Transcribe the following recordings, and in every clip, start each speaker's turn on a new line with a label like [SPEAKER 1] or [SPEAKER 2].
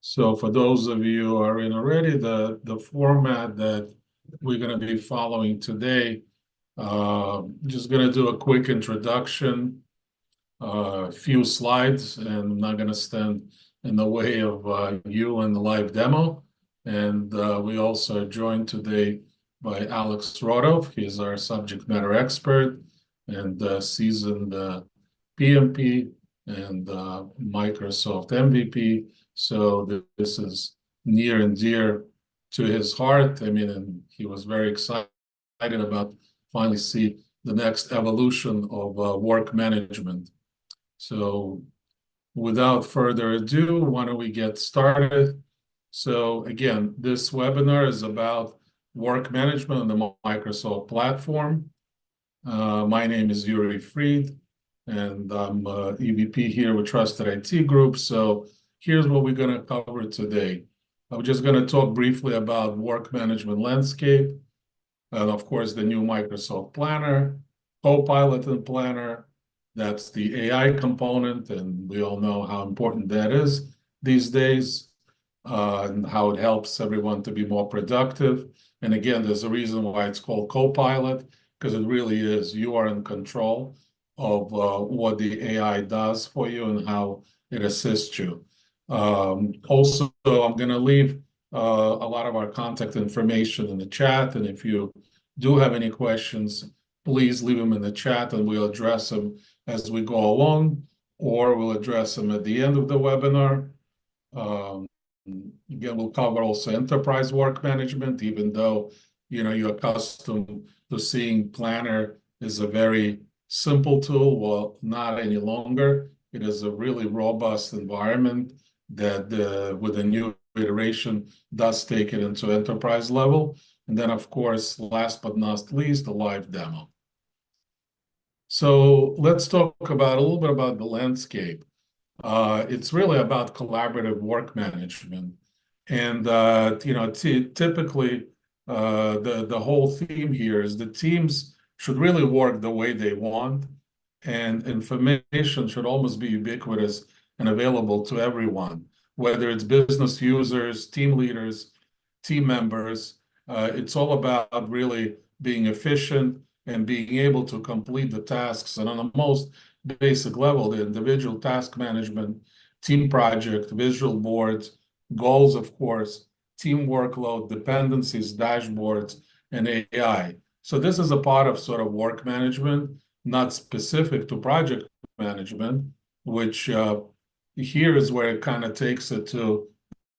[SPEAKER 1] So for those of you who are in already, the format that we're going to be following today, just going to do a quick introduction, a few slides, and I'm not going to stand in the way of you and the live demo. And we also are joined today by Alex Rodov. He's our subject matter expert and seasoned PMP and Microsoft MVP. So this is near and dear to his heart. I mean, and he was very excited about finally see the next evolution of work management. So without further ado, why don't we get started? So again, this webinar is about work management on the Microsoft platform. My name is Yuri Fried, and I'm EVP here with Trusted IT Group. So here's what we're going to cover today. I'm just going to talk briefly about work management landscape, and of course, the new Microsoft Planner, Copilot and Planner. That's the AI component, and we all know how important that is these days, and how it helps everyone to be more productive. And again, there's a reason why it's called Copilot, because it really is. You are in control of what the AI does for you and how it assists you. Also, I'm going to leave a lot of our contact information in the chat, and if you do have any questions, please leave them in the chat, and we'll address them as we go along, or we'll address them at the end of the webinar. Again, we'll cover also enterprise work management, even though you're accustomed to seeing Planner is a very simple tool. Well, not any longer. It is a really robust environment that with a new iteration does take it into enterprise level. And then, of course, last but not least, the live demo. So let's talk about a little bit about the landscape. It's really about collaborative work management. And, typically, the whole theme here is the teams should really work the way they want, and information should almost be ubiquitous and available to everyone, whether it's business users, team leaders, team members. It's all about really being efficient and being able to complete the tasks. And on the most basic level, the individual task management, team project, visual boards, goals, of course, team workload, dependencies, dashboards, and AI. So this is a part of sort of work management, not specific to project management, which here is where it kind of takes it to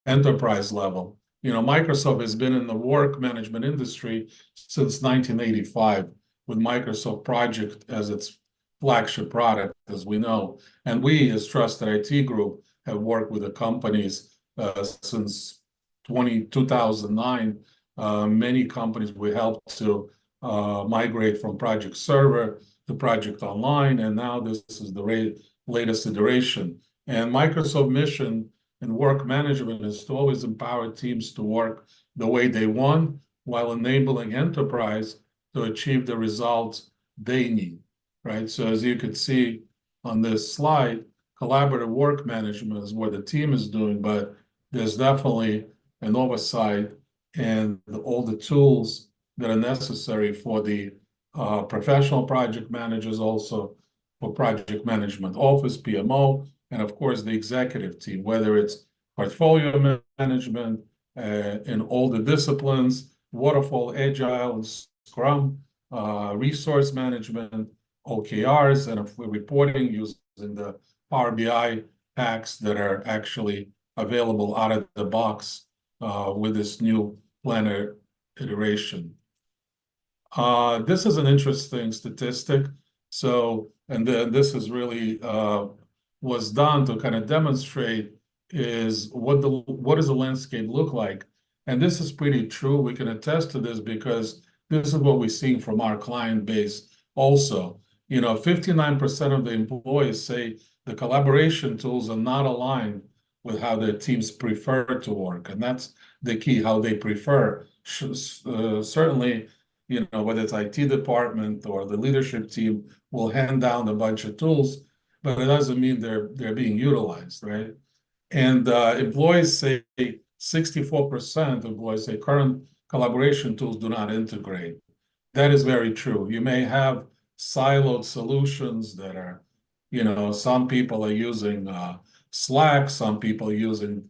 [SPEAKER 1] enterprise level. Microsoft has been in the work management industry since 1985 with Microsoft Project as its flagship product, as we know. And we, as Trusted IT Group, have worked with the companies since 2009. Many companies we helped to migrate from Project Server to Project Online, and now this is the latest iteration. And Microsoft mission in work management is to always empower teams to work the way they want while enabling enterprise to achieve the results they need, right? So as you can see on this slide, collaborative work management is what the team is doing, but there's definitely an oversight and all the tools that are necessary for the professional project managers, also for project management office, PMO, and of course the executive team, whether it's portfolio management in all the disciplines, waterfall, agile, Scrum, resource management, OKRs, and reporting using the Power BI packs that are actually available out of the box with this new Planner iteration. This is an interesting statistic. So, and then this is really was done to kind of demonstrate is what does the landscape look like? And this is pretty true. We can attest to this because this is what we're seeing from our client base also. 59% of the employees say the collaboration tools are not aligned with how their teams prefer to work. And that's the key, how they prefer. Certainly, whether it's IT department or the leadership team will hand down a bunch of tools, but it doesn't mean they're being utilized, right? And employees say 64% of employees say current collaboration tools do not integrate. That is very true. You may have siloed solutions that are, some people are using Slack, some people are using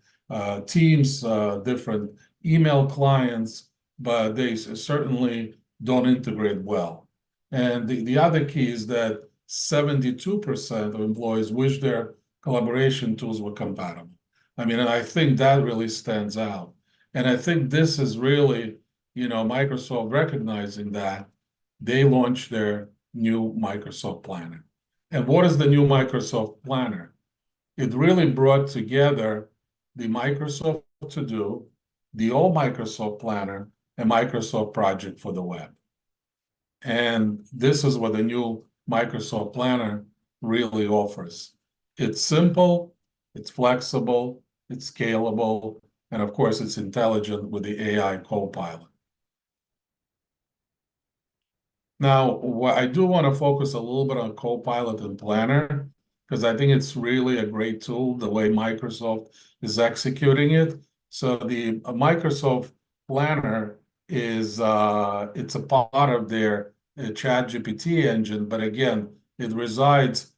[SPEAKER 1] Teams, different email clients, but they certainly don't integrate well. And the other key is that 72% of employees wish their collaboration tools were compatible. I mean, and I think that really stands out. And I think this is really, Microsoft recognizing that they launched their new Microsoft Planner. And what is the new Microsoft Planner? It really brought together the Microsoft To Do, the old Microsoft Planner, and Microsoft Project for the web. And this is what the new Microsoft Planner really offers. It's simple, it's flexible, it's scalable, and of course, it's intelligent with the AI Copilot. Now, I do want to focus a little bit on Copilot and Planner, because I think it's really a great tool, the way Microsoft is executing it. So the Microsoft Planner is it's a part of their ChatGPT engine, but again, it resides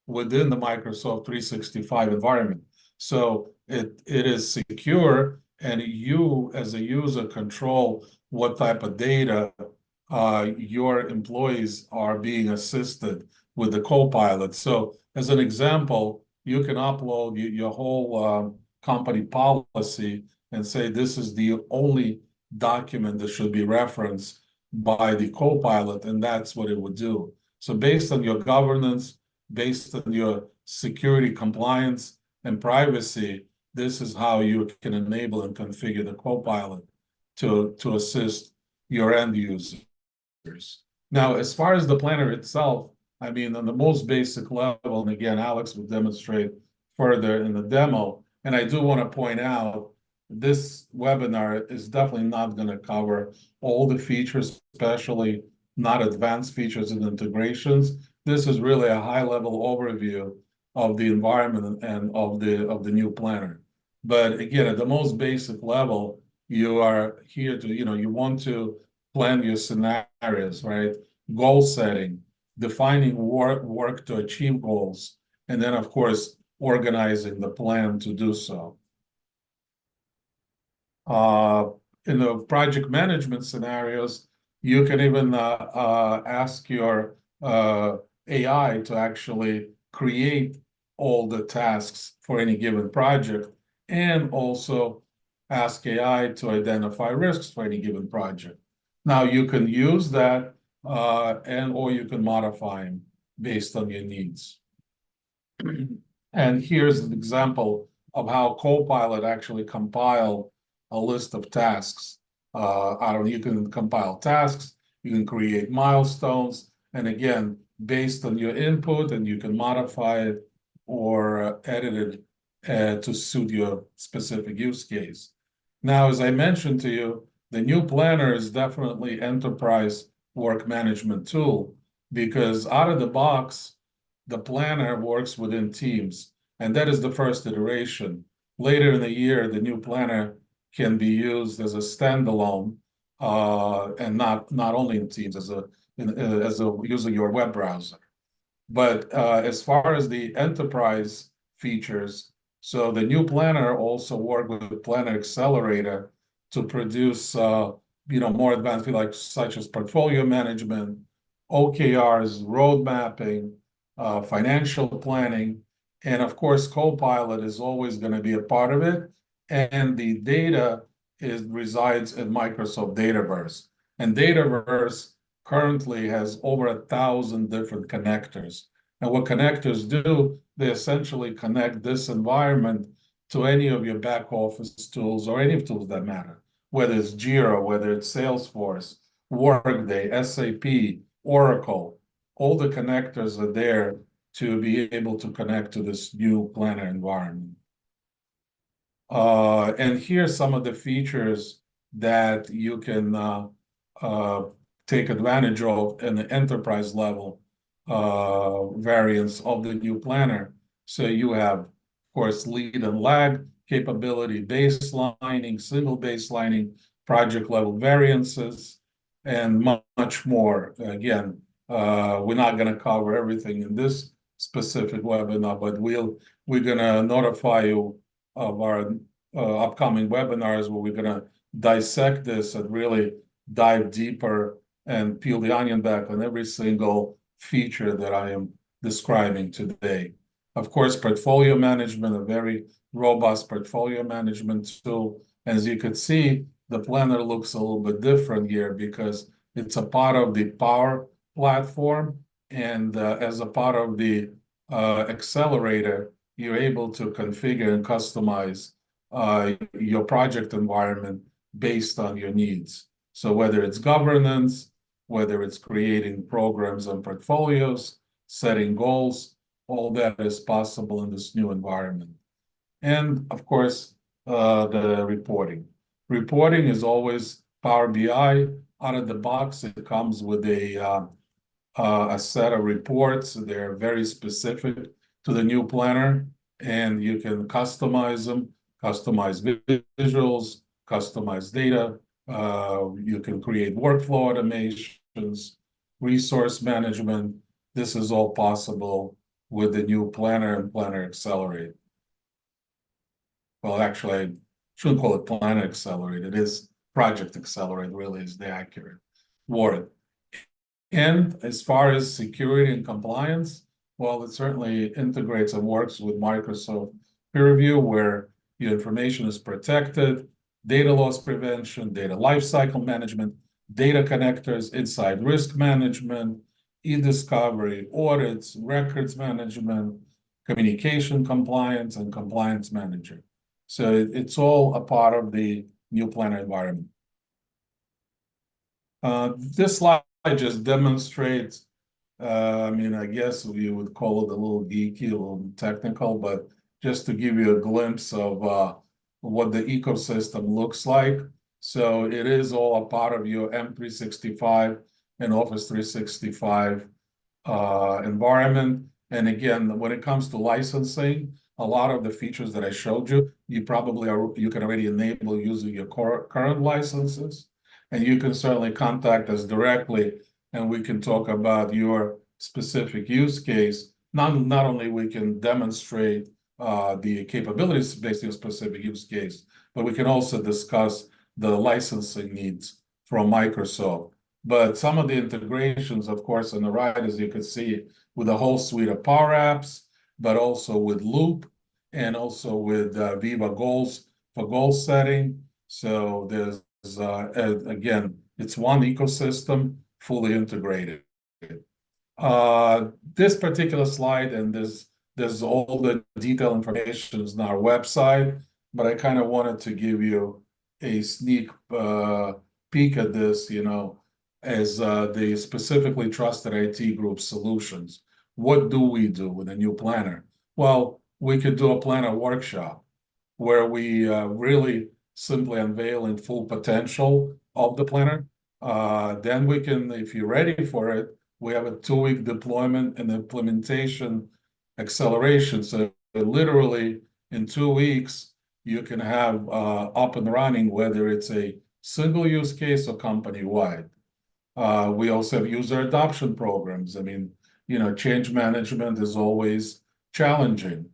[SPEAKER 1] within the Microsoft 365 environment. So it is secure, and you as a user control what type of data your employees are being assisted with the Copilot. So as an example, you can upload your whole company policy and say this is the only document that should be referenced by the Copilot, and that's what it would do. So based on your governance, based on your security, compliance, and privacy, this is how you can enable and configure the Copilot to assist your end users. Now, as far as the planner itself, I mean, on the most basic level, and again, Alex will demonstrate further in the demo, and I do want to point out, this webinar is definitely not going to cover all the features, especially not advanced features and integrations. This is really a high-level overview of the environment and of the new planner. But again, at the most basic level, you are here to, you want to plan your scenarios, right? Goal setting, defining work to achieve goals, and then, of course, organizing the plan to do so. In the project management scenarios, you can even ask your AI to actually create all the tasks for any given project, and also ask AI to identify risks for any given project. Now, you can use that or you can modify them based on your needs. And here's an example of how Copilot actually compiled a list of tasks. You can compile tasks, you can create milestones, and again, based on your input, and you can modify it or edit it to suit your specific use case. Now, as I mentioned to you, the new planner is definitely enterprise work management tool, because out of the box, the planner works within Teams, and that is the first iteration. Later in the year, the new planner can be used as a standalone, and not only in Teams, as using your web browser. But as far as the enterprise features, so the new planner also works with Planner Accelerator to produce more advanced features such as portfolio management, OKRs, road mapping, financial planning, and of course, Copilot is always going to be a part of it. And the data resides in Microsoft Dataverse. And Dataverse currently has over 1,000 different connectors. And what connectors do, they essentially connect this environment to any of your back office tools or any tools that matter, whether it's Jira, whether it's Salesforce, Workday, SAP, Oracle. All the connectors are there to be able to connect to this new planner environment. And here's some of the features that you can take advantage of in the enterprise level variants of the new planner. So you have, of course, lead and lag capability, baselining, single baselining, project level variances, and much more. Again, we're not going to cover everything in this specific webinar, but we're going to notify you of our upcoming webinars where we're going to dissect this and really dive deeper and peel the onion back on every single feature that I am describing today. Of course, portfolio management, a very robust portfolio management tool. As you could see, the planner looks a little bit different here because it's a part of the Power platform. And as a part of the accelerator, you're able to configure and customize your project environment based on your needs. So whether it's governance, whether it's creating programs and portfolios, setting goals, all that is possible in this new environment. And of course, the reporting. Reporting is always Power BI. Out of the box, it comes with a set of reports. They're very specific to the new planner, and you can customize them, customize visuals, customize data. You can create workflow automations, resource management. This is all possible with the new planner and Planner Accelerate. Well, actually, I shouldn't call it Planner Accelerate. It is Project Accelerate, really is the accurate word. And as far as security and compliance, well, it certainly integrates and works with Microsoft Peer Review, where your information is protected, data loss prevention, data lifecycle management, data connectors, inside risk management, e-discovery, audits, records management, communication compliance, and compliance manager. So it's all a part of the new planner environment. This slide just demonstrates, I mean, I guess you would call it a little geeky, a little technical, but just to give you a glimpse of what the ecosystem looks like. So it is all a part of your M365 and Office 365 environment. And again, when it comes to licensing, a lot of the features that I showed you, you can already enable using your current licenses. And you can certainly contact us directly, and we can talk about your specific use case. Not only we can demonstrate the capabilities based on a specific use case, but we can also discuss the licensing needs from Microsoft. But some of the integrations, of course, on the right, as you can see, with a whole suite of Power Apps, but also with Loop and also with Viva Goals for goal setting. So there's, again, it's one ecosystem, fully integrated. This particular slide, and there's all the detailed information is on our website, but I kind of wanted to give you a sneak peek at this, as the specifically trusted IT group solutions. What do we do with a new planner? Well, we could do a planner workshop where we really simply unveil in full potential of the planner. Then we can, if you're ready for it, we have a 2-week deployment and implementation acceleration. So literally in 2 weeks, you can have up and running, whether it's a single use case or company-wide. We also have user adoption programs. I mean, change management is always challenging.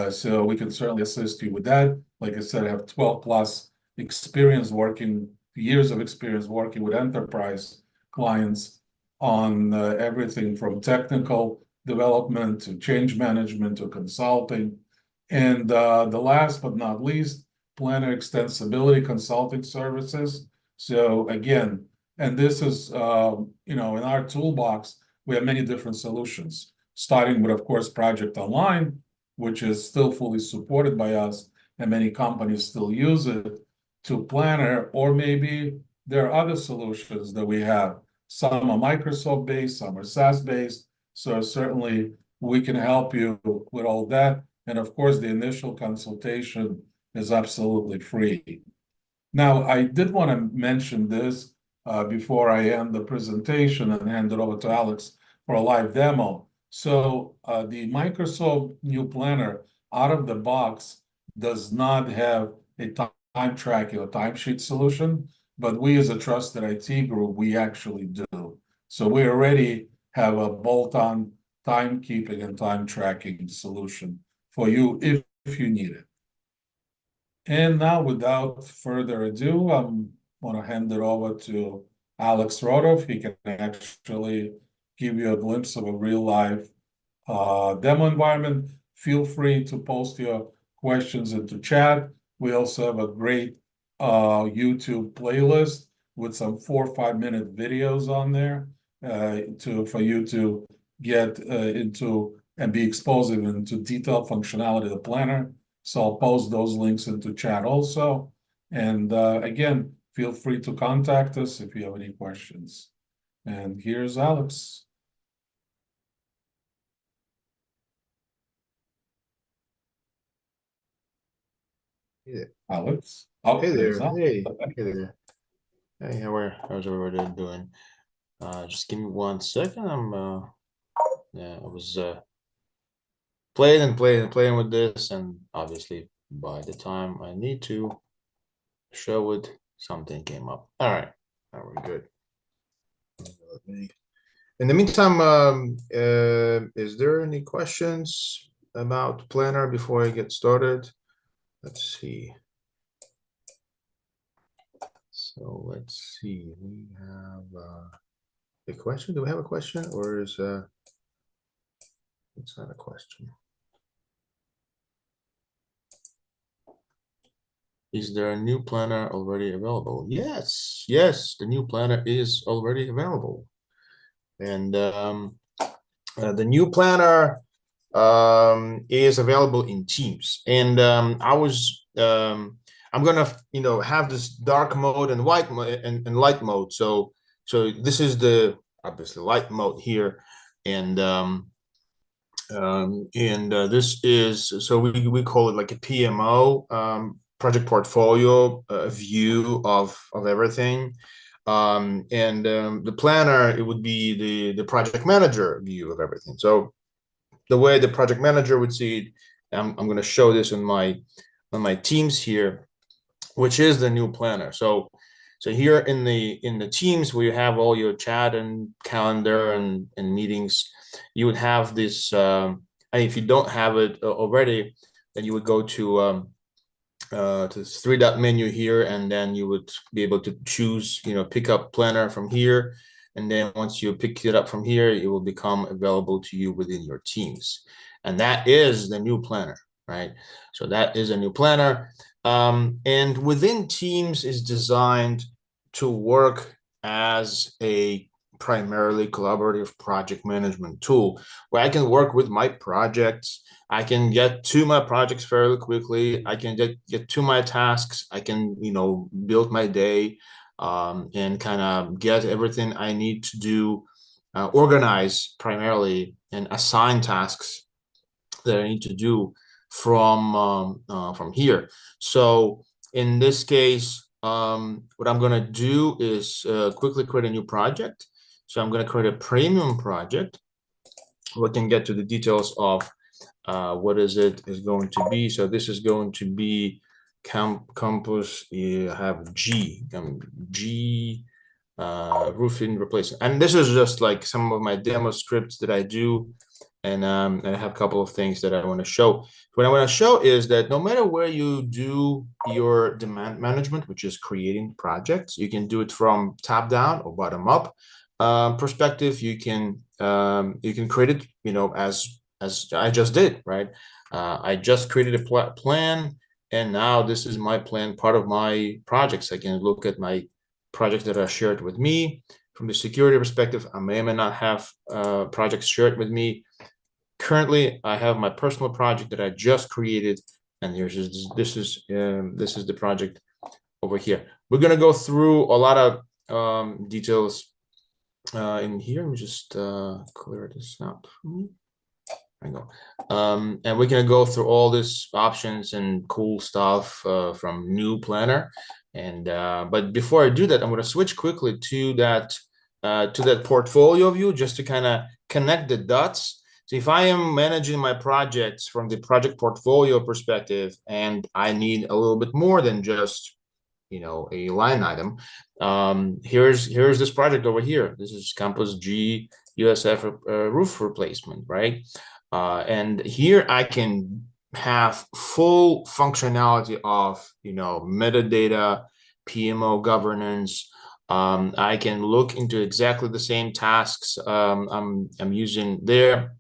[SPEAKER 1] So we can certainly assist you with that. Like I said, I have 12 plus years of experience working with enterprise clients on everything from technical development to change management to consulting. And the last but not least, planner extensibility consulting services. So again, and this is, in our toolbox, we have many different solutions, starting with, of course, Project Online, which is still fully supported by us, and many companies still use it, to Planner, or maybe there are other solutions that we have. Some are Microsoft-based, some are SaaS-based. So certainly we can help you with all that. And of course, the initial consultation is absolutely free. Now, I did want to mention this before I end the presentation and hand it over to Alex for a live demo. So the Microsoft New Planner out of the box does not have a time tracking or timesheet solution, but we as a trusted IT group, we actually do. So we already have a bolt-on timekeeping and time tracking solution for you if you need it. And now, without further ado, I'm going to hand it over to Alex Rodov. He can actually give you a glimpse of a real life demo environment. Feel free to post your questions into chat. We also have a great YouTube playlist with some 4 or 5 minute videos on there for you to get into and be exposed into detailed functionality of the planner. So I'll post those links into chat also. And again, feel free to contact us if you have any questions. And here's Alex.
[SPEAKER 2] Hey there.
[SPEAKER 1] Alex. Oh,
[SPEAKER 2] Hey
[SPEAKER 1] there's
[SPEAKER 2] there.
[SPEAKER 1] Alex.
[SPEAKER 2] Hey there. Hey, how's everybody doing? Just give me 1 second. I was playing and playing and playing with this, and obviously by the time I need to show it, something came up. All right, now we're good. In the meantime, is there any questions about Planner before I get started? Let's see. So let's see. We have a question. Do we have a question, or is it's not a question? Is there a new planner already available? Yes, the new planner is already available, and the new planner is available in Teams. And I'm gonna have this dark mode and white mode and light mode. So this is the obviously light mode here, and this is, so we call it like a PMO, project portfolio view of everything. The planner, it would be the project manager view of everything. So the way the project manager would see it, I'm going to show this on my Teams here, which is the new planner. So here in the Teams, where you have all your chat and calendar and meetings, you would have this. And if you don't have it already, then you would go to this 3-dot menu here, and then you would be able to choose, pick up planner from here. And then once you pick it up from here, it will become available to you within your Teams. And that is the new planner, right? So that is a new planner. And within Teams is designed to work as a primarily collaborative project management tool, where I can work with my projects. I can get to my projects fairly quickly. I can get to my tasks. I can, build my day, and kind of get everything I need to do, organize primarily, and assign tasks that I need to do from here. So in this case, what I'm going to do is quickly create a new project. So I'm going to create a premium project. We can get to the details of what is going to be. So this is going to be campus. You have G roofing replacement, and this is just like some of my demo scripts that I do, and I have a couple of things that I want to show. What I want to show is that no matter where you do your demand management, which is creating projects, you can do it from top down or bottom up perspective. You can create it, as I just did, right? I just created a plan, and now this is my plan, part of my projects. I can look at my projects that are shared with me. From the security perspective, I may or may not have projects shared with me. Currently, I have my personal project that I just created, and this is the project over here. We're gonna go through a lot of details in here. Let me just clear this out for me. There you go. And we're gonna go through all these options and cool stuff from new planner. And but before I do that, I'm gonna switch quickly to that portfolio view, just to kind of connect the dots. So if I am managing my projects from the project portfolio perspective, and I need a little bit more than just, a line item, here's this project over here. This is Campus G USF roof replacement, right? And here I can have full functionality of, metadata, PMO governance. I can look into exactly the same tasks I'm using there.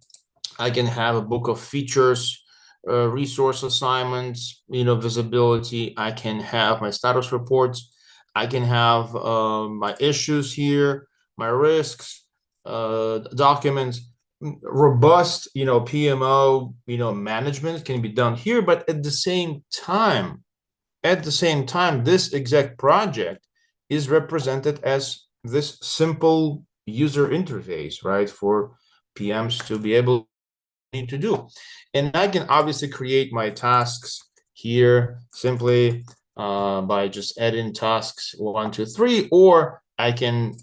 [SPEAKER 2] I can have a book of features, resource assignments, visibility. I can have my status reports. I can have my issues here, my risks, documents. Robust, PMO, management can be done here, but at the same time, this exact project is represented as this simple user interface, right, for PMs to be able need to do. And I can obviously create my tasks here simply by just adding tasks 1, 2, 3, or I can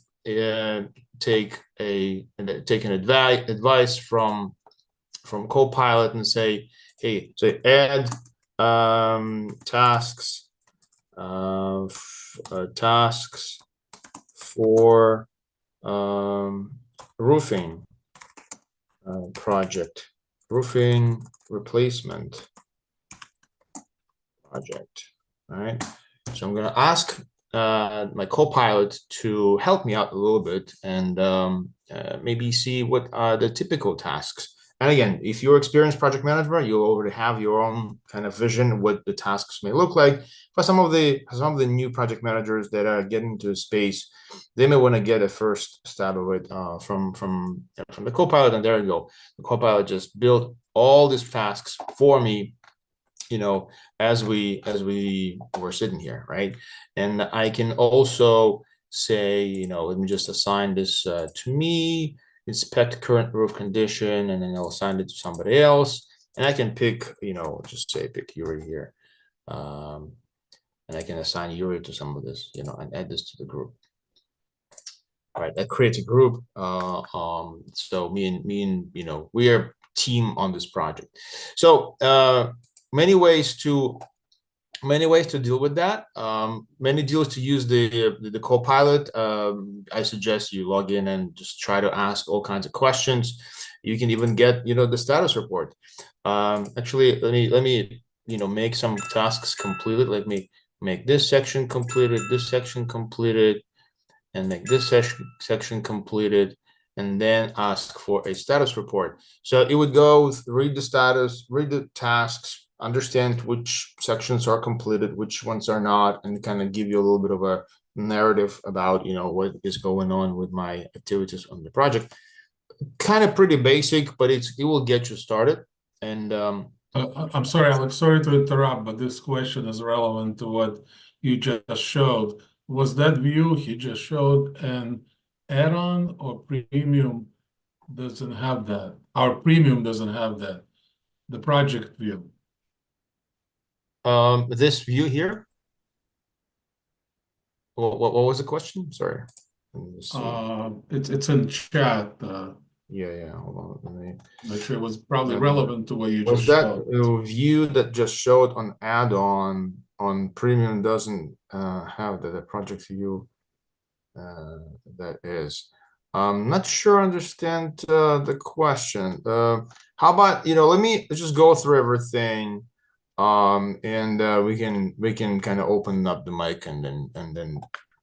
[SPEAKER 2] take an advice from Copilot and say, hey, so add tasks for roofing project, roofing replacement project. All right, so I'm going to ask my Copilot to help me out a little bit and maybe see what are the typical tasks. And again, if you're experienced project manager, you already have your own kind of vision what the tasks may look like. For some of the new project managers that are getting into the space, they may want to get a first stab of it from the Copilot, and there you go. The Copilot just built all these tasks for me, as we were sitting here, right? And I can also say, let me just assign this to me, inspect current roof condition, and then I'll assign it to somebody else. And I can pick, just say pick Yuri here. And I can assign Yuri to some of this, and add this to the group. All right, that creates a group. So me and we are team on this project. So many ways to deal with that. Many deals to use the Copilot. I suggest you log in and just try to ask all kinds of questions. You can even get the status report. Actually, let me make some tasks completed. Let me make this section completed, this section completed, and make this section completed, and then ask for a status report. So it would go read the status, read the tasks, understand which sections are completed, which ones are not, and kind of give you a little bit of a narrative about what is going on with my activities on the project. Kind of pretty basic, but it will get you started. And
[SPEAKER 1] I'm sorry, Alex, sorry to interrupt, but this question is relevant to what you just showed. Was that view he just showed an add-on or premium doesn't have that? Our premium doesn't have that, the project view.
[SPEAKER 2] this view here. What was the question? Sorry.
[SPEAKER 1] It's in chat.
[SPEAKER 2] Yeah. Hold on. Let me.
[SPEAKER 1] Not sure it was probably relevant to what you
[SPEAKER 2] Was
[SPEAKER 1] just
[SPEAKER 2] that
[SPEAKER 1] showed.
[SPEAKER 2] view that just showed on add-on on premium doesn't have the project view that is. I'm not sure I understand the question. How about let me just go through everything, and we can kind of open up the mic and then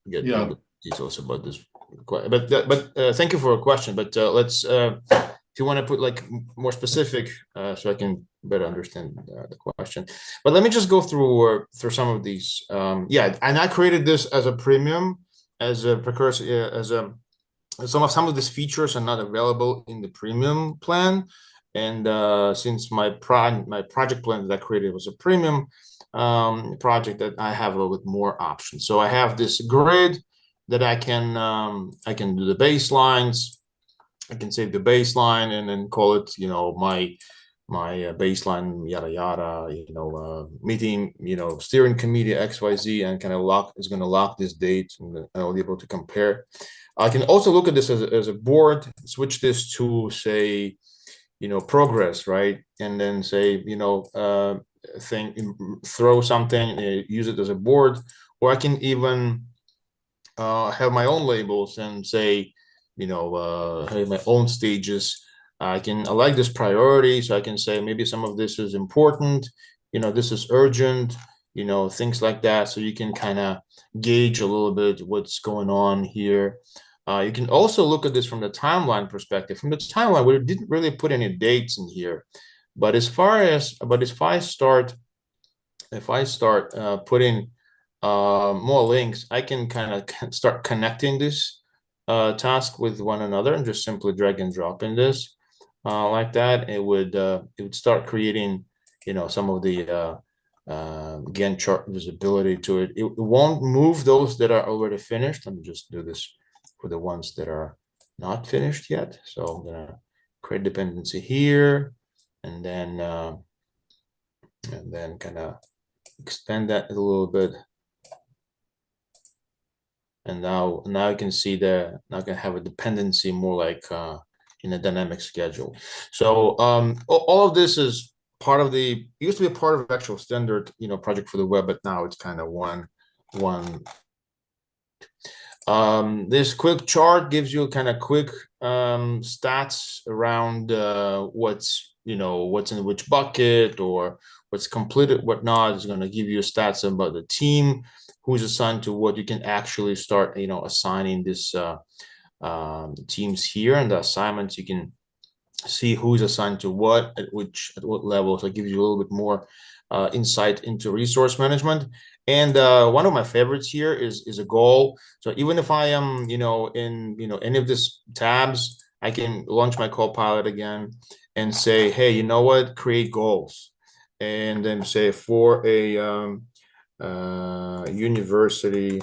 [SPEAKER 2] get into details about this. But thank you for a question. But let's if you want to put like more specific, so I can better understand the question. But let me just go through some of these. Yeah, and I created this as a premium, as a precursor, as a some of these features are not available in the premium plan. And since my project plan that I created was a premium project, that I have a little bit more options. So I have this grid that I can do the baselines. I can save the baseline and then call it, my baseline, yada yada, meeting, steering committee XYZ, and kind of is going to lock this date, and I'll be able to compare. I can also look at this as a board, switch this to say progress, right? And then say, throw something, use it as a board, or I can even have my own labels and say, have my own stages. I like this priority, so I can say maybe some of this is important, this is urgent, things like that. So you can kind of gauge a little bit what's going on here. You can also look at this from the timeline perspective. From the timeline, we didn't really put any dates in here, but if I start putting more links, I can kind of start connecting this task with one another and just simply drag and drop in this like that. It would start creating, some of the Gantt chart visibility to it. It won't move those that are already finished. Let me just do this for the ones that are not finished yet. So I'm gonna create dependency here, and then kind of expand that a little bit. And now you can see now I can have a dependency more like in a dynamic schedule. So all of this is part of used to be a part of actual standard, project for the web, but now it's kind of one. This quick chart gives you kind of quick stats around what's in which bucket, or what's completed, whatnot. Is going to give you stats about the team, who's assigned to what. You can actually start assigning this teams here, and the assignments you can see who's assigned to what at what level. So it gives you a little bit more insight into resource management. And one of my favorites here is a goal. So even if I am in any of these tabs, I can launch my Copilot again and say, hey, you know what, create goals, and then say for a university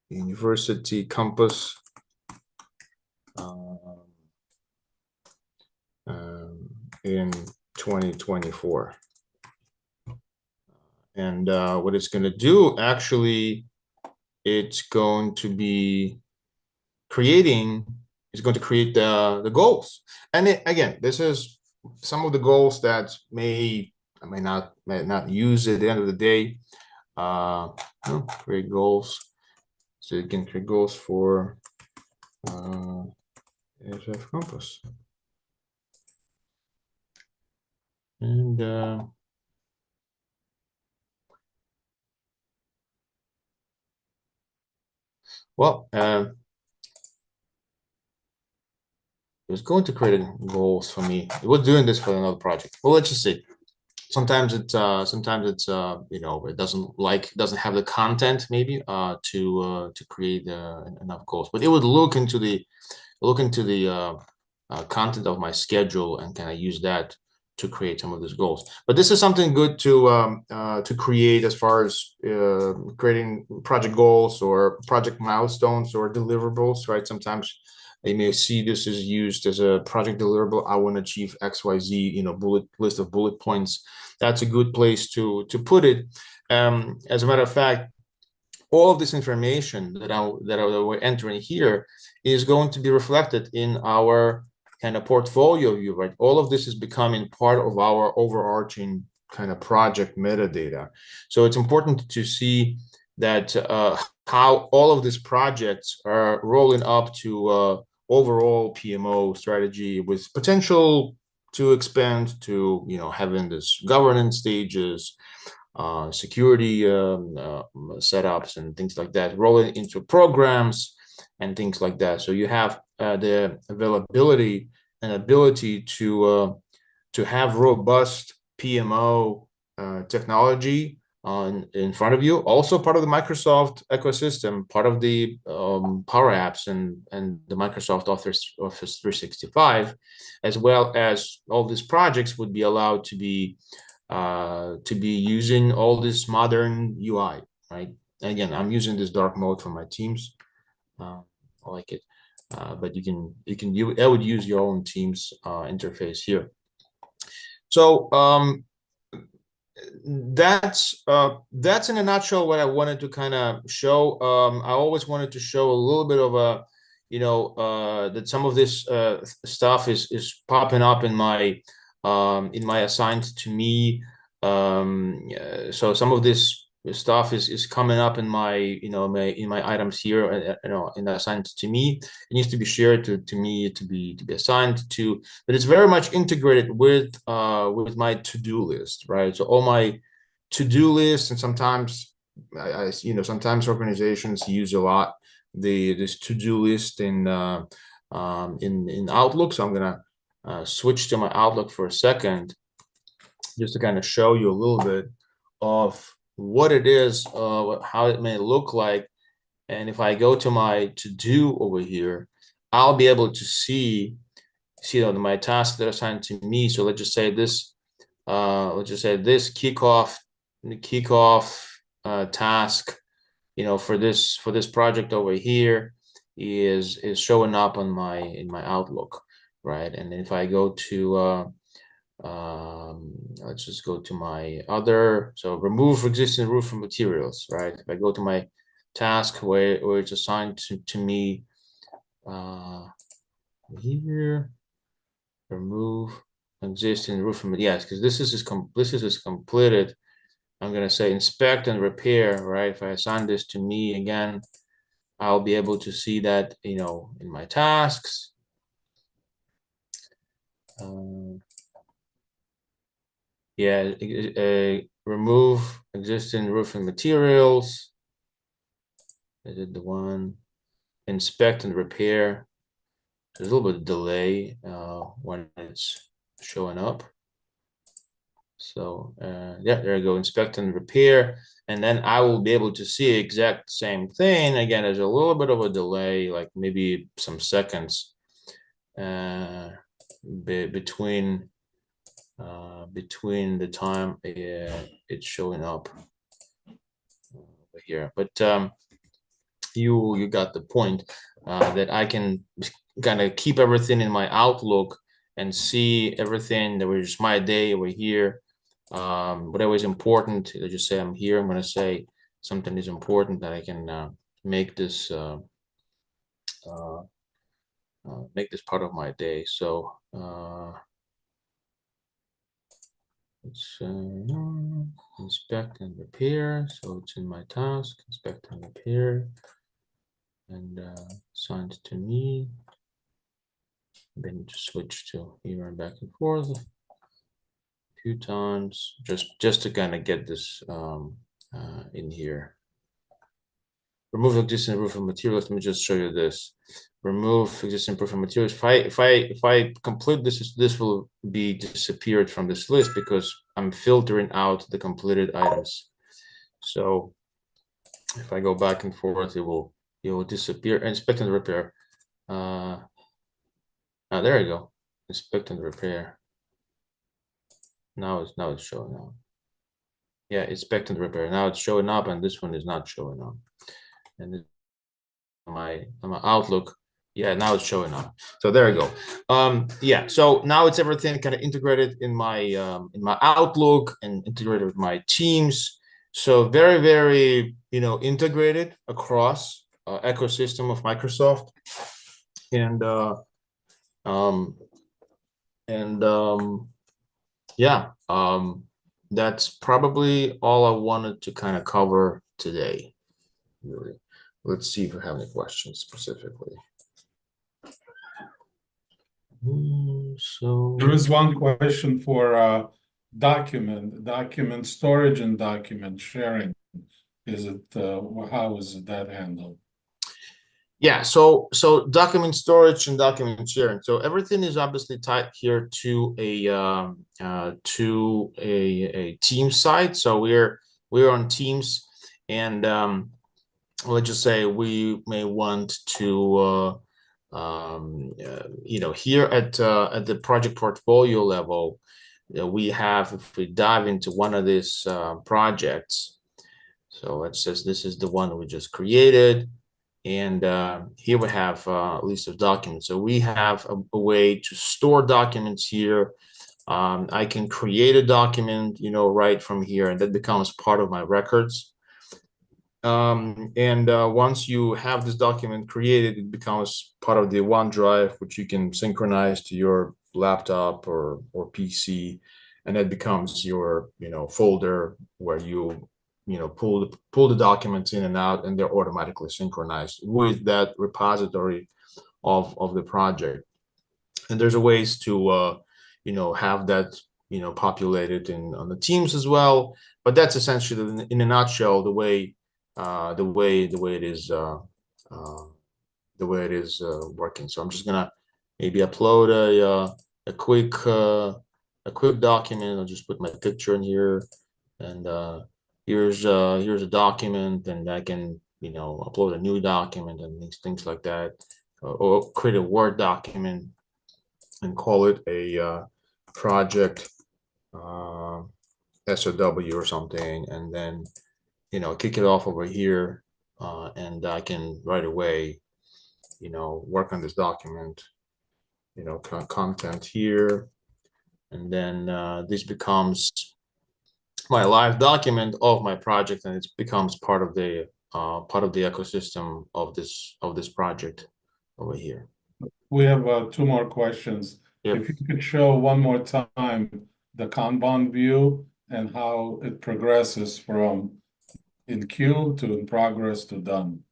[SPEAKER 2] university campus in 2024. And what it's going to do, actually, it's going to create the goals. And again, this is some of the goals that I may not use at the end of the day. Create goals. So you can create goals for SF Compass. And it was going to create goals for me. It was doing this for another project. Well, let's just see. Sometimes it's it doesn't have the content maybe to create enough goals. But it would look into the content of my schedule and kind of use that to create some of these goals. But this is something good to create as far as creating project goals or project milestones or deliverables, right? Sometimes you may see this is used as a project deliverable. I want to achieve XYZ, list of bullet points. That's a good place to put it. As a matter of fact, all of this information that we're entering here is going to be reflected in our kind of portfolio view, right? All of this is becoming part of our overarching kind of project metadata. So it's important to see that how all of these projects are rolling up to overall PMO strategy with potential to expand to having this governance stages, security setups and things like that, rolling into programs and things like that. So you have the availability and ability to have robust PMO technology in front of you. Also part of the Microsoft ecosystem, part of the Power Apps and the Microsoft Office 365, as well as all these projects would be allowed to be using all this modern UI, right? Again, I'm using this dark mode for my teams. I like it, but I would use your own Teams interface here. So that's in a nutshell what I wanted to kind of show. I always wanted to show a little bit of a, that some of this stuff is popping up in my assigned to me. So some of this stuff is coming up in my, in my items here, in assigned to me. It needs to be shared to me to be assigned to, but it's very much integrated with my to-do list, right? So all my to-do lists, and sometimes sometimes organizations use a lot this to-do list in Outlook. So I'm gonna switch to my Outlook for a second, just to kind of show you a little bit of what it is, how it may look like. And if I go to my to-do over here, I'll be able to see my tasks that are assigned to me. So let's just say this kickoff task, for this project over here is showing up on in my Outlook, right? And if I go to let's just go to my other, so remove existing roofing materials, right? If I go to my task where it's assigned to me here, remove existing roofing, yes, because this is completed. I'm going to say inspect and repair, right? If I assign this to me again, I'll be able to see that, in my tasks. Yeah, remove existing roofing materials. I did the one. Inspect and repair. There's a little bit of delay when it's showing up. So yeah, there you go, inspect and repair. And then I will be able to see exact same thing. Again, there's a little bit of a delay, like maybe some seconds between the time it's showing up over here. But you got the point, that I can kind of keep everything in my Outlook and see everything that was my day over here. Whatever is important, let's just say I'm here, I'm going to say something is important that I can make this part of my day. So let's inspect and repair. So it's in my task, inspect and repair, and assigned to me. Then to switch to here and back and forth a few times, just to kind of get this in here. Remove existing roofing materials. Let me just show you this. Remove existing roofing materials. If I complete this, this will be disappeared from this list because I'm filtering out the completed items. So if I go back and forth, it will disappear. Inspect and repair. There you go. Inspect and repair. Now it's showing up. Yeah, inspect and repair. Now it's showing up, and this one is not showing up. And my Outlook, yeah, now it's showing up. So there you go. Yeah, so now it's everything kind of integrated in my Outlook and integrated with my Teams. So very, very, integrated across ecosystem of Microsoft. Yeah, that's probably all I wanted to kind of cover today. Really. Let's see if we have any questions specifically. So
[SPEAKER 1] there is one question for document storage and document sharing. Is it how is that handled?
[SPEAKER 2] Yeah, so document storage and document sharing. So everything is obviously tied here to a team site. So we're on Teams, and let's just say we may want to here at the project portfolio level, we have, if we dive into one of these projects, so let's say this is the one we just created. And here we have a list of documents. So we have a way to store documents here I can create a document, right from here, and that becomes part of my records. And once you have this document created, it becomes part of the OneDrive, which you can synchronize to your laptop or PC, and that becomes your folder where you pull the documents in and out, and they're automatically synchronized with that repository of the project. And there's a ways to have that populated on the teams as well. But that's essentially, in a nutshell, the way it is working. So I'm just gonna maybe upload a quick document. I'll just put my picture in here, and here's a document, and I can upload a new document and things like that, or create a Word document and call it a project SOW or something, and then kick it off over here, and I can right away work on this document, content here, and then this becomes my live document of my project, and it becomes part of the ecosystem of this project over here.
[SPEAKER 1] We have two more questions.
[SPEAKER 2] Yep.
[SPEAKER 1] If you could show one more time the Kanban view and how it progresses from in queue to in progress to done.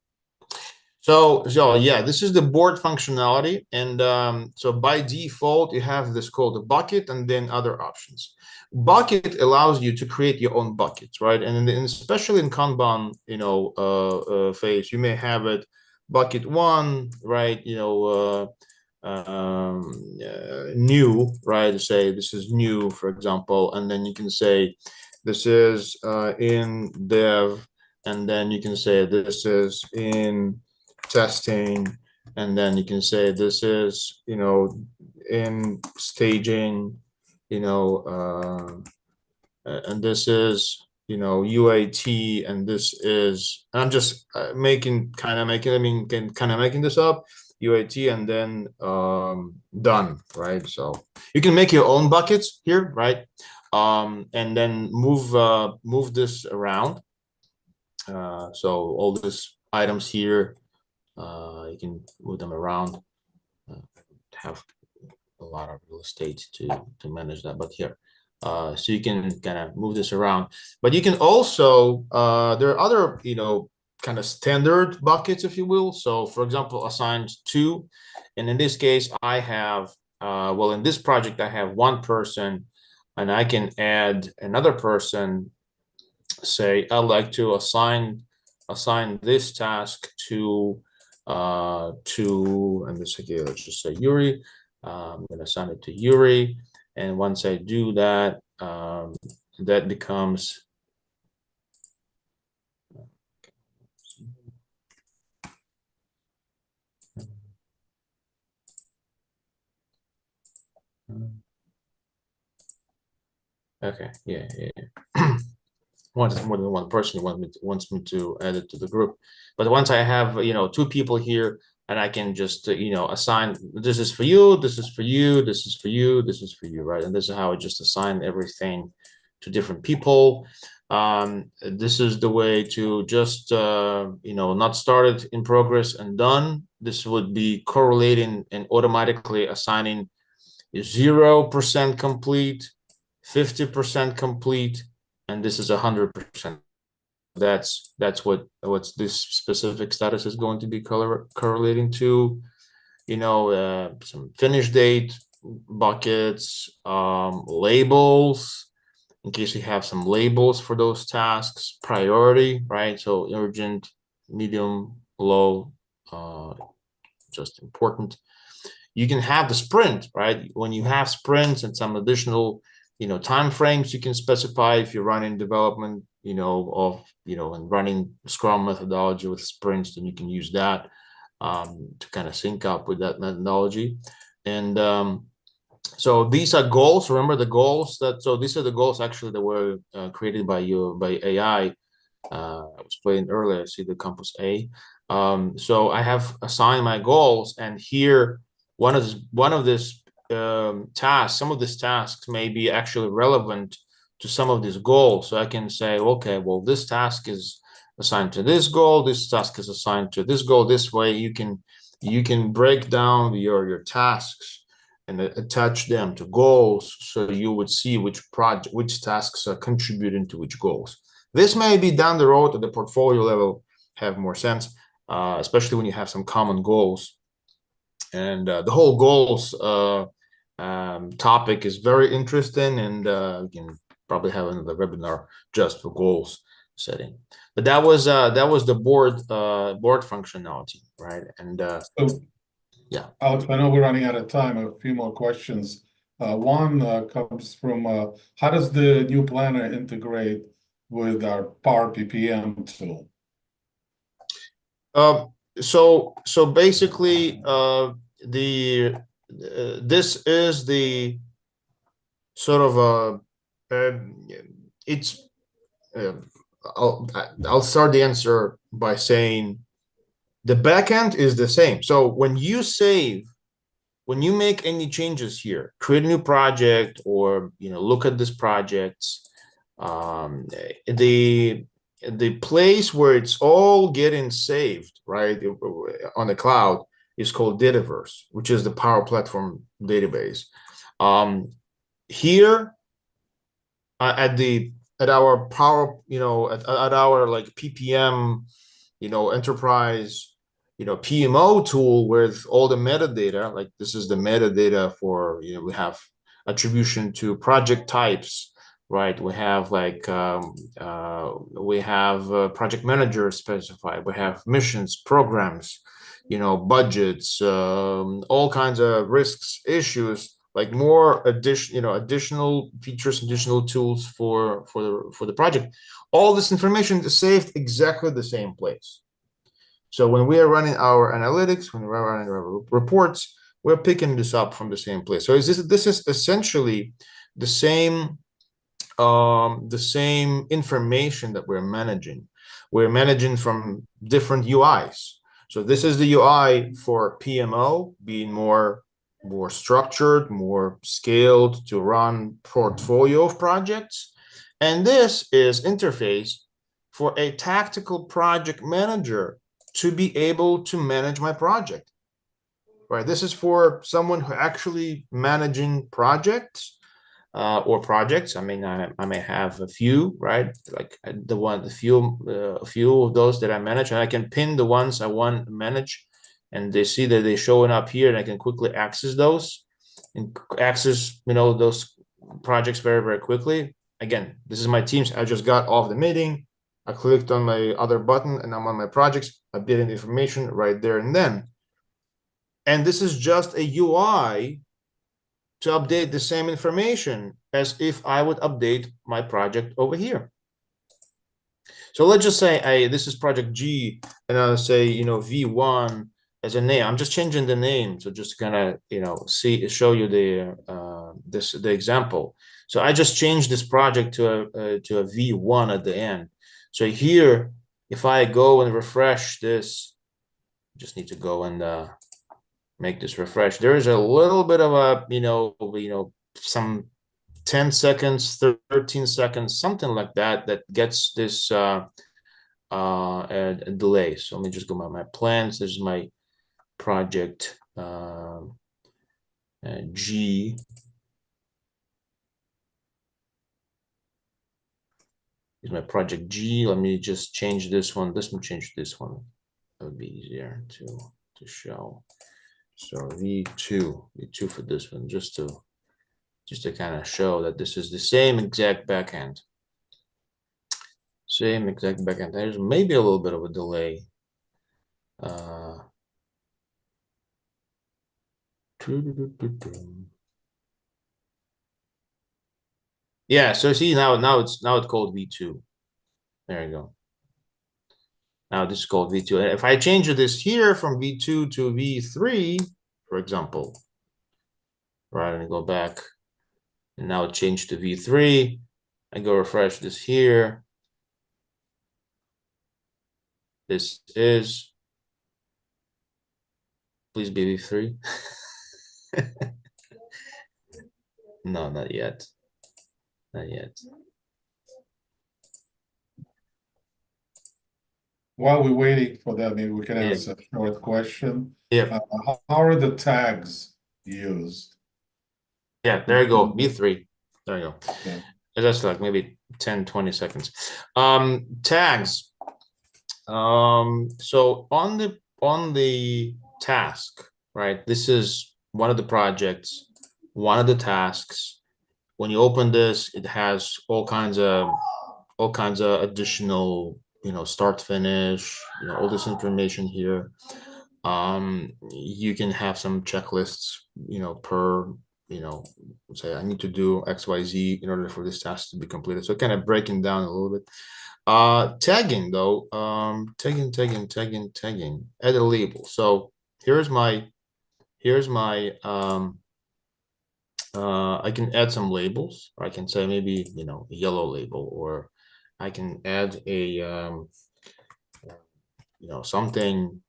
[SPEAKER 2] So yeah, this is the board functionality, and so by default you have this called a bucket and then other options. Bucket allows you to create your own buckets, right? And especially in Kanban, phase, you may have it bucket one, right? New, right? Say this is new, for example, and then you can say this is in dev, and then you can say this is in testing, and then you can say this is in staging, and this is UAT, and this is, I'm just making this up, UAT, and then done, right? So you can make your own buckets here, right? And then move this around, so all these items here, you can move them around. Have a lot of real estate to manage that, but here, so you can kind of move this around. But you can also there are other kind of standard buckets, if you will. So for example, assigned to, and in this case I have well, in this project I have one person, and I can add another person. Say I'd like to assign this task to and this again, let's just say Yuri. I'm going to assign it to Yuri, and once I do that, that becomes okay. Yeah. Once more than one person wants me to add it to the group, but once I have two people here, and I can just assign, this is for you, this is for you, this is for you, this is for you, right? And this is how I just assign everything to different people. This is the way to just not started, in progress, and done. This would be correlating and automatically assigning 0% complete, 50% complete, and this is 100%. That's what's this specific status is going to be correlating to. Some finish date buckets, labels, in case you have some labels for those tasks, priority, right? So urgent, medium, low, just important. You can have the sprint, right? When you have sprints and some additional time frames, you can specify if you're running development and running Scrum methodology with sprints, then you can use that to kind of sync up with that methodology. And so these are goals. Remember the goals these are the goals actually that were created by AI. I was playing earlier. See the Compass A. So I have assigned my goals, and here one of this tasks, some of these tasks may be actually relevant to some of these goals. So I can say, okay, well, this task is assigned to this goal, this task is assigned to this goal. This way you can break down your tasks and attach them to goals, so you would see which tasks are contributing to which goals. This may be down the road at the portfolio level have more sense, especially when you have some common goals. And the whole goals topic is very interesting, and we can probably have another webinar just for goals setting. But that was the board functionality, right? And
[SPEAKER 1] So,
[SPEAKER 2] yeah.
[SPEAKER 1] Alex, I know we're running out of time. A few more questions. One comes from how does the new planner integrate with our Power PPM tool?
[SPEAKER 2] So basically, this is the sort of it's I'll start the answer by saying the backend is the same. So when you make any changes here, create a new project, or look at this project, the place where it's all getting saved, right, on the cloud is called Dataverse, which is the Power Platform database. Here at our Power, at our like PPM, enterprise, PMO tool with all the metadata, like this is the metadata for, we have attribution to project types, right? We have like, we have project managers specified, we have missions, programs, budgets, all kinds of risks, issues, like more additional features, additional tools for the project. All this information is saved exactly the same place. So when we are running our analytics, when we're running our reports, we're picking this up from the same place. So this is essentially the same information that we're managing. We're managing from different UIs. So this is the UI for PMO, being more structured, more scaled to run portfolio of projects. And this is interface for a tactical project manager to be able to manage my project, right? This is for someone who actually managing projects or projects. I mean, I may have a few, right? Like a few of those that I manage, and I can pin the ones I want to manage, and they see that they're showing up here, and I can quickly access those and access, those projects very, very quickly. Again, this is my Teams. I just got off the meeting. I clicked on my other button and I'm on my projects. I did the information right there and then. And this is just a UI to update the same information as if I would update my project over here. So let's just say this is project G, and I'll say, V1 as a name. I'm just changing the name. So just kind of, show you the example. So I just changed this project to a V1 at the end. So here, if I go and refresh this, just need to go and make this refresh. There is a little bit of a, some 10 seconds, 13 seconds, something like that, that gets this a delay. So let me just go by my plans. This is my project G. Is my project G. Let me just change this one. Let me change this one. That would be easier to show. So V2 for this one, just to kind of show that this is the same exact backend. Same exact backend. There's maybe a little bit of a delay. Yeah, so see now it's called V2. There you go. Now this is called V2. If I change this here from V2 to V3, for example, right, and go back, and now it changed to V3. I go refresh this here. This is, please be V3. No, not yet. Not yet.
[SPEAKER 1] While we're waiting for that, maybe we can
[SPEAKER 2] Yeah.
[SPEAKER 1] ask a short question.
[SPEAKER 2] Yeah.
[SPEAKER 1] How are the tags used?
[SPEAKER 2] Yeah, there you go. V3. There you go.
[SPEAKER 1] Yeah.
[SPEAKER 2] That's like maybe 10, 20 seconds. Tags. So on the task, right? This is one of the projects, one of the tasks. When you open this, it has all kinds of additional, start, finish, all this information here. You can have some checklists, per, say I need to do XYZ in order for this task to be completed. So kind of breaking down a little bit. Tagging though, tagging, add a label. So here's my I can add some labels, or I can say maybe, a yellow label, or I can add a, something.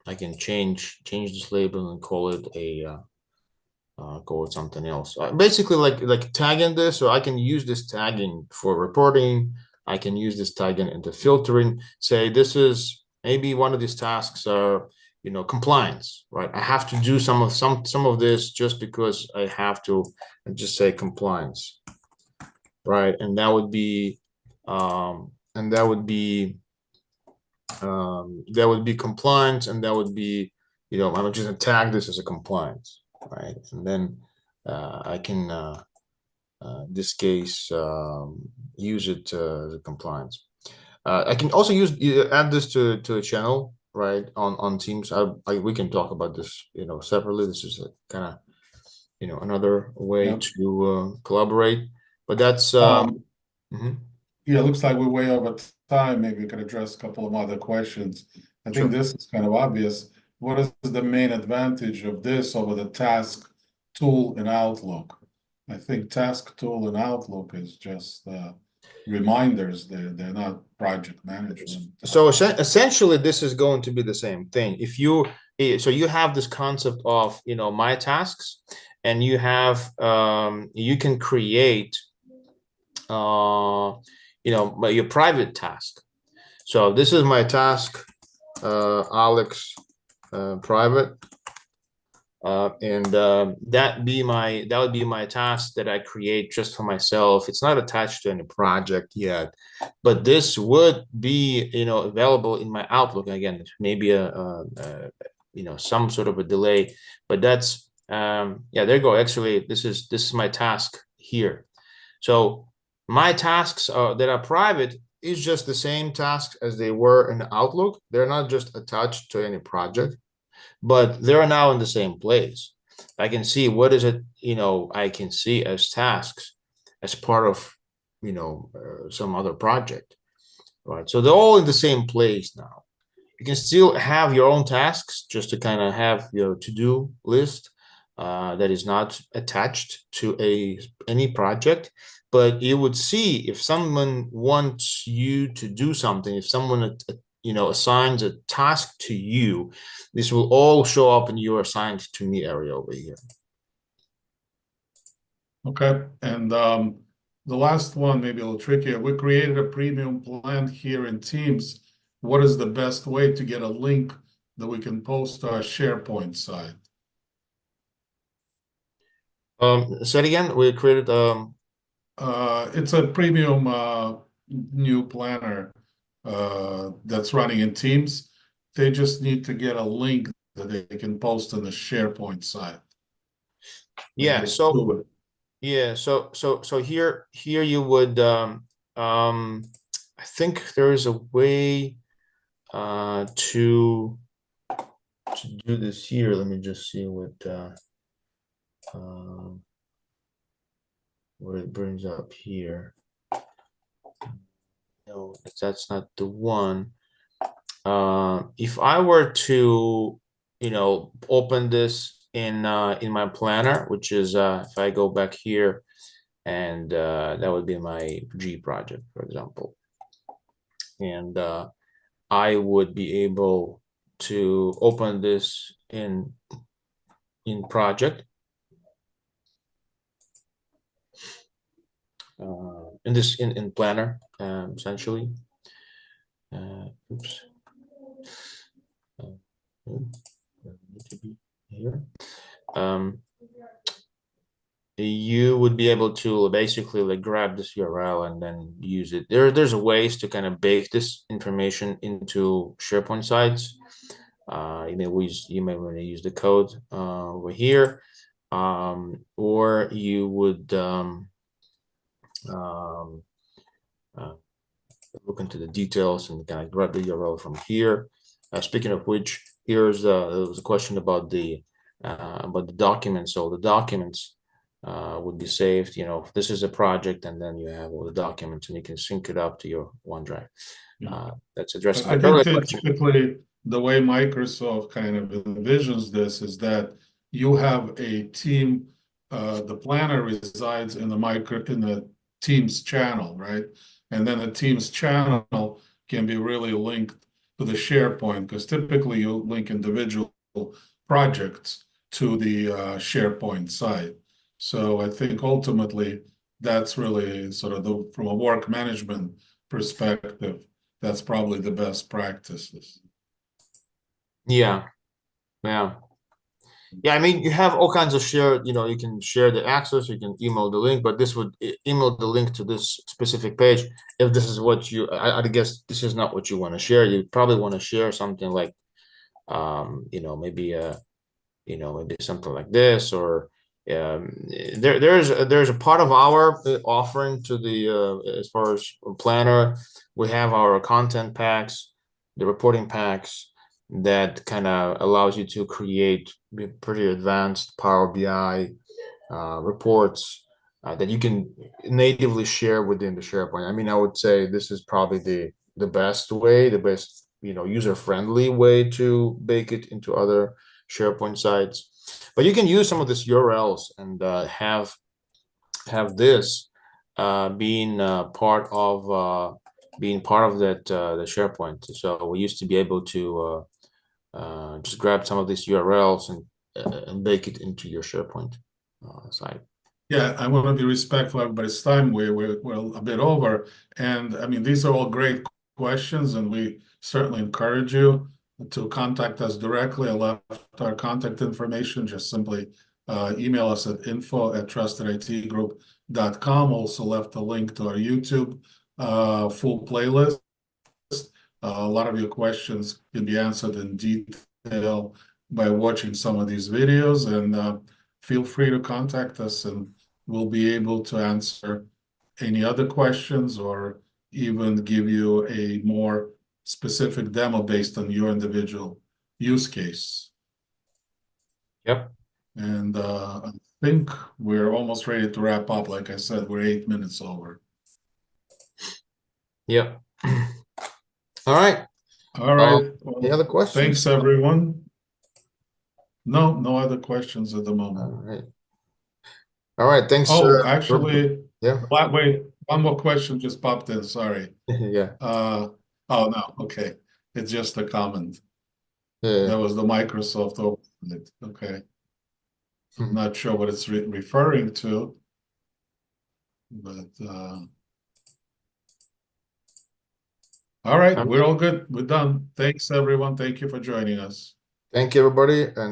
[SPEAKER 2] I can change this label and call it something else. Basically, like tagging this, so I can use this tagging for reporting. I can use this tagging into filtering. Say this is maybe one of these tasks are, compliance, right? I have to do some of this just because I have to, and just say compliance, right? And that would be compliance, and that would be, I'm just gonna tag this as a compliance, right? And then I can this case use it as a compliance. I can also add this to a channel, right, on Teams. We can talk about this, separately. This is kind of, another way
[SPEAKER 1] Yeah.
[SPEAKER 2] to collaborate. But that's mhm.
[SPEAKER 1] Yeah, it looks like we're way over time. Maybe we can address a couple of other questions. I think
[SPEAKER 2] Sure.
[SPEAKER 1] this is kind of obvious. What is the main advantage of this over the task tool in Outlook? I think task tool in Outlook is just reminders. They're not project management.
[SPEAKER 2] So essentially, this is going to be the same thing. So you have this concept of, my tasks, and you can create, your private task. So this is my task, Alex, private. And that would be my task that I create just for myself. It's not attached to any project yet, but this would be, available in my Outlook. Again, maybe some sort of a delay, but that's yeah, there you go. Actually, this is my task here. So my tasks that are private is just the same tasks as they were in Outlook. They're not just attached to any project, but they're now in the same place. I can see what is it, I can see as tasks as part of, some other project, right? So they're all in the same place now. You can still have your own tasks just to kind of have your to-do list that is not attached to any project, but you would see if someone wants you to do something, if someone assigns a task to you, this will all show up in your assigned to me area over here.
[SPEAKER 1] Okay, and the last one, maybe a little trickier. We created a premium plan here in Teams. What is the best way to get a link that we can post to our SharePoint site?
[SPEAKER 2] Say it again. We created
[SPEAKER 1] It's a premium new planner that's running in Teams. They just need to get a link that they can post on the SharePoint site.
[SPEAKER 2] yeah. So yeah. So here you would I think there is a way to do this here. Let me just see what it brings up here. No, that's not the one. If I were to, open this in my planner, which is if I go back here, and that would be my G project, for example, and I would be able to open this in project. In this in planner, essentially. Oops. Need to be here. You would be able to basically like grab this URL and then use it. There's ways to kind of bake this information into SharePoint sites. You may want to use the code over here, or you would look into the details and kind of grab the URL from here. Speaking of which, here's there was a question about the documents. So the documents would be saved. You know, this is a project, and then you have all the documents, and you can sync it up to your OneDrive. That's addressing
[SPEAKER 1] I
[SPEAKER 2] the
[SPEAKER 1] think
[SPEAKER 2] earlier
[SPEAKER 1] that
[SPEAKER 2] question.
[SPEAKER 1] typically the way Microsoft kind of envisions this is that you have a team, the planner resides in the Teams channel, right? And then the Teams channel can be really linked to the SharePoint, because typically you link individual projects to the SharePoint site. So I think ultimately that's really sort of from a work management perspective, that's probably the best practices.
[SPEAKER 2] Yeah, yeah. Yeah, I mean, you have all kinds of shared, you know, you can share the access, you can email the link, but this would email the link to this specific page. If this is what I guess this is not what you want to share. You probably want to share something like, you know, maybe maybe something like this, or there's a part of our offering to the as far as planner. We have our content packs, the reporting packs that kind of allows you to create pretty advanced Power BI reports that you can natively share within the SharePoint. I mean, I would say this is probably the best way, the best, you know, user-friendly way to bake it into other SharePoint sites. But you can use some of these URLs and have this being part of that the SharePoint. So we used to be able to just grab some of these URLs and bake it into your SharePoint site.
[SPEAKER 1] Yeah, I want to be respectful of everybody's time. We're a bit over. And I mean, these are all great questions, and we certainly encourage you to contact us directly. I left our contact information. Just simply email us at info@trusteditgroup.com. Also left a link to our YouTube full playlist. A lot of your questions can be answered in detail by watching some of these videos, and feel free to contact us, and we'll be able to answer any other questions or even give you a more specific demo based on your individual use case.
[SPEAKER 2] Yep.
[SPEAKER 1] And I think we're almost ready to wrap up. Like I said, we're 8 minutes over.
[SPEAKER 2] Yep. All right.
[SPEAKER 1] All right.
[SPEAKER 2] Any
[SPEAKER 1] Well,
[SPEAKER 2] other questions?
[SPEAKER 1] thanks, everyone. No other questions at the moment.
[SPEAKER 2] All right. All right. Thanks.
[SPEAKER 1] Oh, actually,
[SPEAKER 2] yeah.
[SPEAKER 1] wait, one more question just popped in. Sorry.
[SPEAKER 2] Yeah.
[SPEAKER 1] Oh no, okay. It's just a comment.
[SPEAKER 2] Yeah.
[SPEAKER 1] That was the Microsoft open. Okay. I'm not sure what it's referring to, but all right, we're all good. We're done. Thanks, everyone. Thank you for joining us.
[SPEAKER 2] Thank you, everybody, and